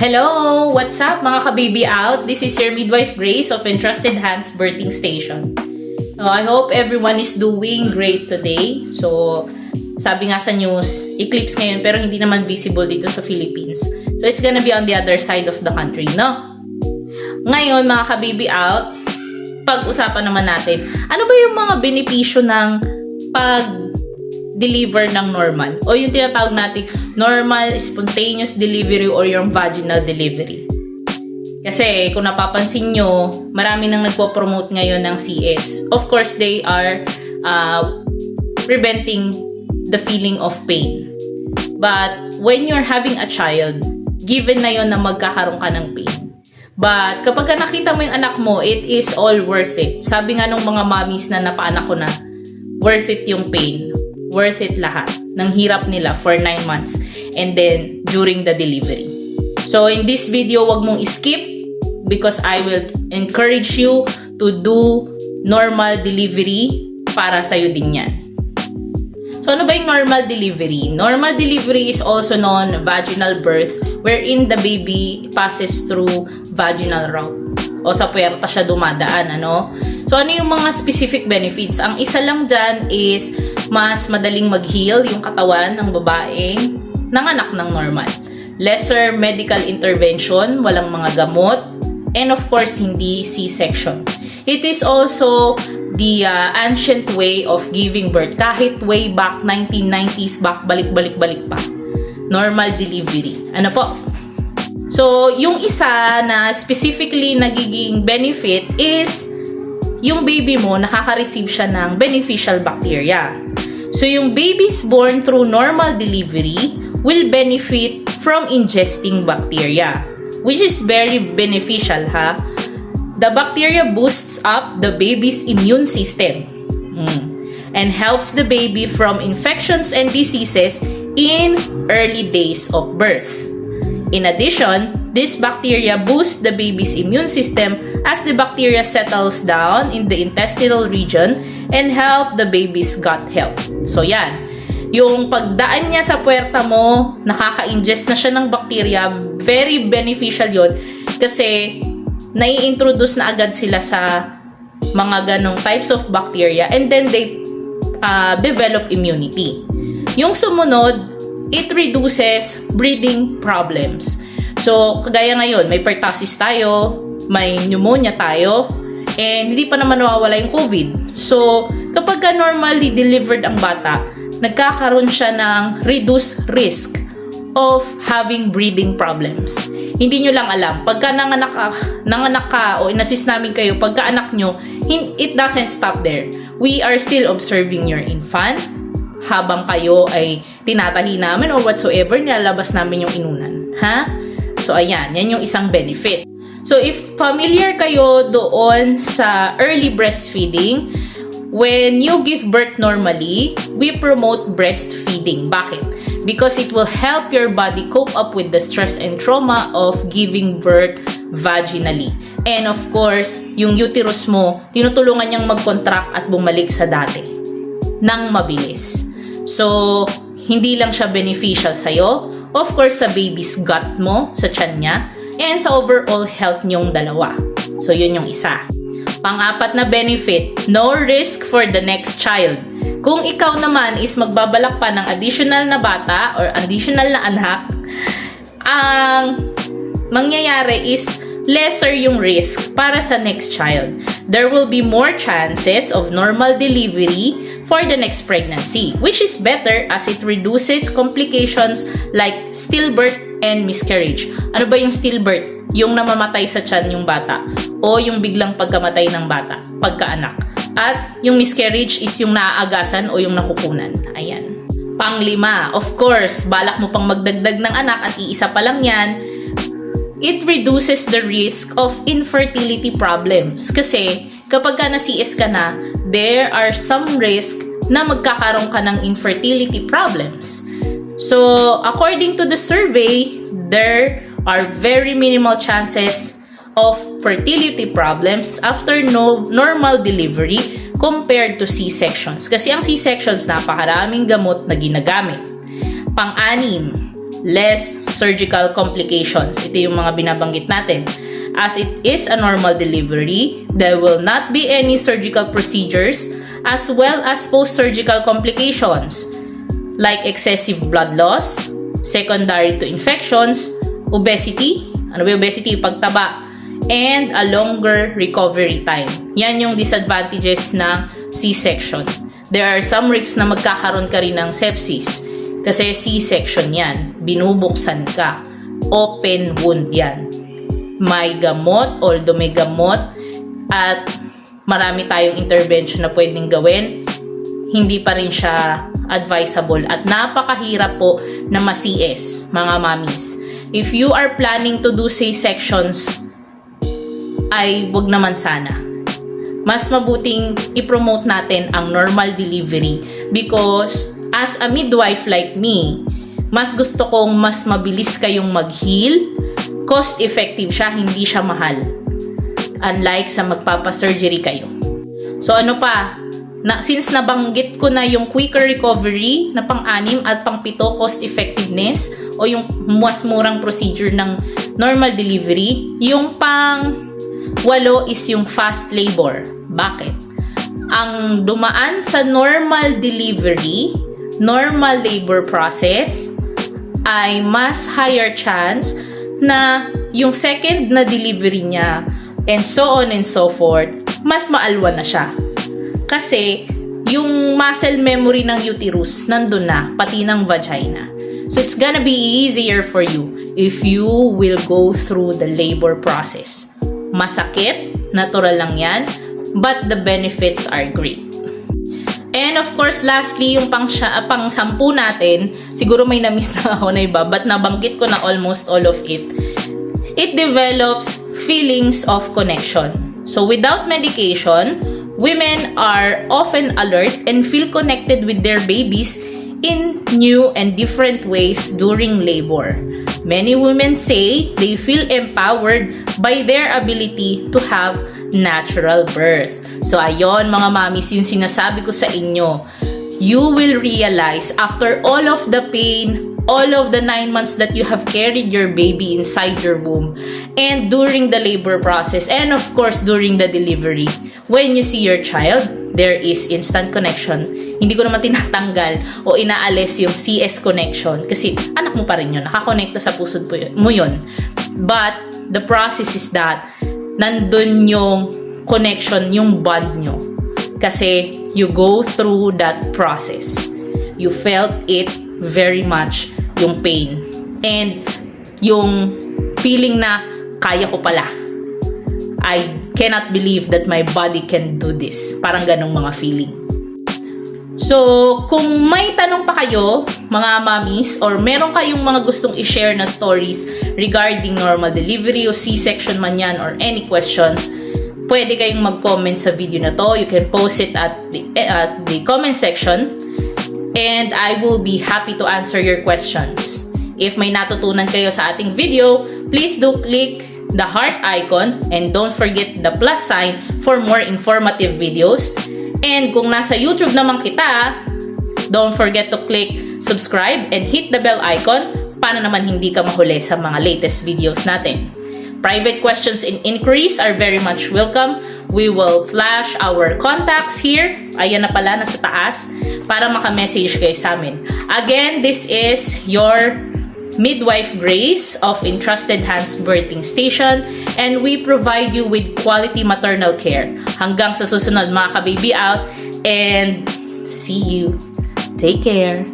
Hello! What's up mga ka-baby out? This is your midwife Grace of Entrusted Hands Birthing Station. I hope everyone is doing great today. So, sabi nga sa news, eclipse ngayon pero hindi naman visible dito sa Philippines. So, it's gonna be on the other side of the country, no? Ngayon mga ka-baby out, pag-usapan naman natin, ano ba yung mga benepisyo ng pag-deliver ng normal? O yung tinatawag natin normal, spontaneous delivery or yung vaginal delivery. Kasi kung napapansin nyo, marami nang nagpo-promote ngayon ng CS. Of course, they are preventing the feeling of pain. But when you're having a child, given na yon na magkakaroon ka ng pain. But kapag nakita mo yung anak mo, it is all worth it. Sabi nga nung mga mommies na napaanak ko na, worth it yung pain. Worth it lahat ng hirap nila for 9 months and then during the delivery. So in this video, wag mong skip because I will encourage you to do normal delivery para sa'yo din yan. So ano ba yung normal delivery? Normal delivery is also known vaginal birth wherein the baby passes through vaginal route o sa puwerta siya dumadaan, ano? So ano yung mga specific benefits? Ang isa lang dyan is mas madaling mag-heal yung katawan ng babaeng nanganak ng normal. Lesser medical intervention, walang mga gamot, and of course, hindi C-section. It is also the ancient way of giving birth. Kahit way back 1990s, back balik-balik-balik pa. Normal delivery. Ano po? So, yung isa na specifically nagiging benefit is yung baby mo, nakaka-receive siya ng beneficial bacteria. So, yung babies born through normal delivery will benefit from ingesting bacteria, which is very beneficial, ha? The bacteria boosts up the baby's immune system and helps the baby from infections and diseases in early days of birth. In addition, this bacteria boosts the baby's immune system as the bacteria settles down in the intestinal region and help the baby's gut health. So yan, yung pagdaan niya sa puwerta mo, nakaka-ingest na siya ng bacteria, very beneficial yon kasi nai-introduce na agad sila sa mga ganong types of bacteria and then they develop immunity. Yung sumunod, it reduces breathing problems. So, kagaya ngayon, may pertussis tayo, may pneumonia tayo, and hindi pa naman nawawala yung COVID. So, kapag normally delivered ang bata, nagkakaroon siya ng reduced risk of having breathing problems. Hindi nyo lang alam. Pagka nanganak ka o inassist namin kayo, pagka anak nyo, it doesn't stop there. We are still observing your infant habang kayo ay tinatahi namin or whatsoever, nilalabas namin yung inunan. Ha? So, ayan. Yan yung isang benefit. So, if familiar kayo doon sa early breastfeeding, when you give birth normally, we promote breastfeeding. Bakit? Because it will help your body cope up with the stress and trauma of giving birth vaginally. And of course, yung uterus mo, tinutulungan niyang mag-contract at bumalik sa dati nang mabilis. So, hindi lang siya beneficial sa'yo, of course sa baby's gut mo, sa tiyan niya, and sa overall health niyong dalawa. So, yun yung isa. Pang-apat na benefit, no risk for the next child. Kung ikaw naman is magbabalak pa ng additional na bata or additional na anak, ang mangyayari is lesser yung risk para sa next child. There will be more chances of normal delivery for the next pregnancy, which is better as it reduces complications like stillbirth and miscarriage. Ano ba yung stillbirth? Yung namamatay sa tiyan yung bata o yung biglang pagkamatay ng bata, pagkaanak. At yung miscarriage is yung naaagasan o yung nakukunan. Ayan. Panglima, of course, balak mo pang magdagdag ng anak at iisa pa lang yan, it reduces the risk of infertility problems. Kasi kapag ka na-CS ka na, there are some risk na magkakaroon ka ng infertility problems. So, according to the survey, there are very minimal chances of fertility problems after normal delivery compared to C-sections. Kasi ang C-sections, napakaraming gamot na ginagamit. Pang-anim, less surgical complications. Ito yung mga binabanggit natin. As it is a normal delivery, there will not be any surgical procedures as well as post-surgical complications like excessive blood loss, secondary to infections, obesity, ano ba obesity? Pagtaba, and a longer recovery time. Yan yung disadvantages ng C-section. There are some risks na magkakaroon ka rin ng sepsis kasi C-section yan. Binubuksan ka. Open wound yan. May gamot, although may gamot at marami tayong intervention na pwedeng gawin, hindi pa rin siya advisable at napakahirap po na ma-CS, mga mommies. If you are planning to do C-sections, ay wag naman sana. Mas mabuting i-promote natin ang normal delivery because as a midwife like me, mas gusto kong mas mabilis kayong mag-heal, cost-effective siya, hindi siya mahal. Unlike sa magpapa-surgery kayo. So ano pa, since nabanggit ko na yung quicker recovery na pang-6 at pang-7 cost-effectiveness o yung mas murang procedure ng normal delivery, yung pang-8 is yung fast labor. Bakit? Ang dumaan sa normal delivery, normal labor process, ay mas higher chance na yung second na delivery niya and so on and so forth, mas maalwan na siya. Kasi yung muscle memory ng uterus nandun na, pati ng vagina. So it's gonna be easier for you if you will go through the labor process. Masakit, natural lang yan, but the benefits are great. And of course, lastly, yung pang-10 natin, siguro may na-miss na ako na iba, but nabanggit ko na almost all of it. It develops feelings of connection. So without medication, women are often alert and feel connected with their babies in new and different ways during labor. Many women say they feel empowered by their ability to have natural birth. So ayon mga mamis, yung sinasabi ko sa inyo, you will realize after all of the pain, all of the 9 months that you have carried your baby inside your womb, and during the labor process, and of course during the delivery, when you see your child, there is instant connection. Hindi ko naman tinatanggal o inaalis yung CS connection kasi anak mo pa rin yun, nakakonekta sa puso mo yun. But the process is that nandun yung connection, yung bond nyo. Kasi you go through that process. You felt it very much, yung pain. And yung feeling na kaya ko pala. I cannot believe that my body can do this. Parang ganong mga feeling. So, kung may tanong pa kayo, mga mommies, or meron kayong mga gustong i-share na stories regarding normal delivery o C-section man yan, or any questions, pwede kayong mag-comment sa video na to. You can post it at the comment section. And I will be happy to answer your questions. If may natutunan kayo sa ating video, please do click the heart icon and don't forget the plus sign for more informative videos. And kung nasa YouTube naman kita, don't forget to click subscribe and hit the bell icon para naman hindi ka mahuli sa mga latest videos natin. Private questions and inquiries are very much welcome. We will flash our contacts here. Ayan na pala, nasa taas, para maka-message kayo sa amin. Again, this is your Midwife Grace of Entrusted Hands Birthing Station, and we provide you with quality maternal care. Hanggang sa susunod mga ka-baby out, and see you. Take care.